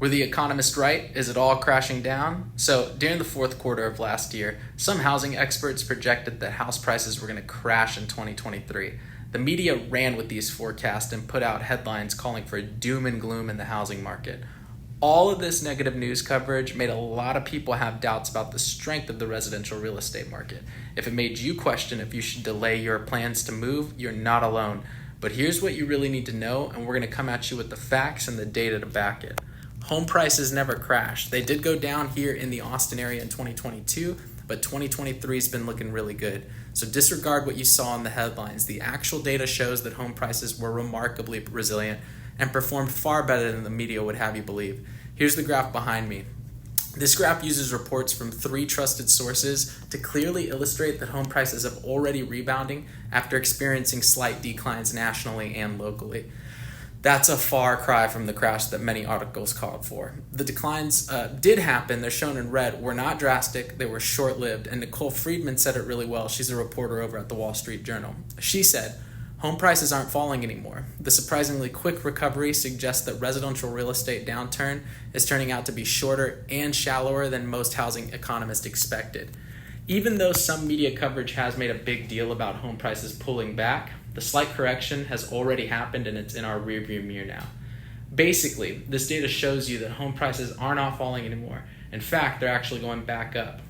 Were the economists right? Is it all crashing down? So, during the fourth quarter of last year, some housing experts projected that house prices were going to crash in 2023. The media ran with these forecasts and put out headlines calling for doom and gloom in the housing market. All of this negative news coverage made a lot of people have doubts about the strength of the residential real estate market. If it made you question if you should delay your plans to move, you're not alone. But here's what you really need to know, and we're going to come at you with the facts and the data to back it. Home prices never crashed. They did go down here in the Austin area in 2022, but 2023 has been looking really good. So disregard what you saw in the headlines. The actual data shows that home prices were remarkably resilient and performed far better than the media would have you believe. Here's the graph behind me. This graph uses reports from 3 trusted sources to clearly illustrate that home prices have already rebounding after experiencing slight declines nationally and locally. That's a far cry from the crash that many articles called for. The declines did happen, they're shown in red, were not drastic, they were short-lived, and Nicole Friedman said it really well. She's a reporter over at the Wall Street Journal. She said, home prices aren't falling anymore. The surprisingly quick recovery suggests that residential real estate downturn is turning out to be shorter and shallower than most housing economists expected. Even though some media coverage has made a big deal about home prices pulling back, the slight correction has already happened and it's in our rearview mirror now. Basically, this data shows you that home prices are not falling anymore. In fact, they're actually going back up.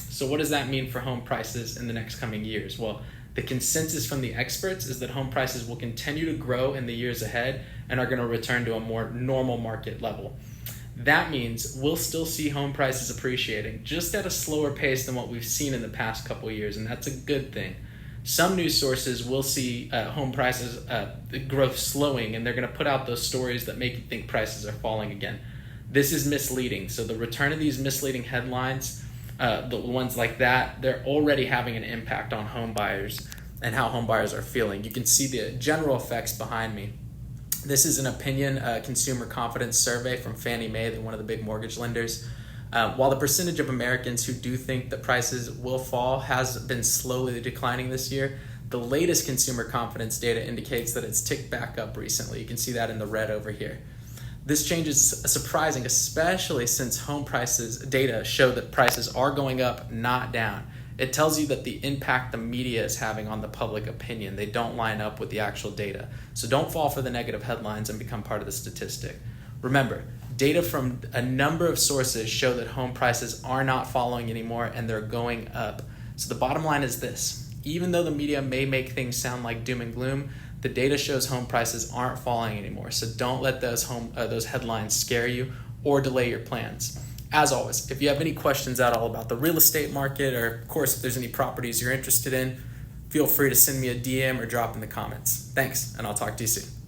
So what does that mean for home prices in the next coming years? Well, the consensus from the experts is that home prices will continue to grow in the years ahead and are going to return to a more normal market level. That means we'll still see home prices appreciating, just at a slower pace than what we've seen in the past couple of years, and that's a good thing. Some news sources will see home prices growth slowing, and they're going to put out those stories that make you think prices are falling again. This is misleading. So the return of these misleading headlines, the ones like that, they're already having an impact on home buyers and how home buyers are feeling. You can see the general effects behind me. This is an opinion consumer confidence survey from Fannie Mae, one of the big mortgage lenders. While the percentage of Americans who do think that prices will fall has been slowly declining this year, the latest consumer confidence data indicates that it's ticked back up recently. You can see that in the red over here. This change is surprising, especially since home prices data show that prices are going up, not down. It tells you that the impact the media is having on the public opinion, they don't line up with the actual data. So don't fall for the negative headlines and become part of the statistic. Remember, data from a number of sources show that home prices are not falling anymore and they're going up. So the bottom line is this: even though the media may make things sound like doom and gloom, the data shows home prices aren't falling anymore. So don't let those headlines scare you or delay your plans. As always, if you have any questions at all about the real estate market, or of course if there's any properties you're interested in, feel free to send me a DM or drop in the comments. Thanks, and I'll talk to you soon.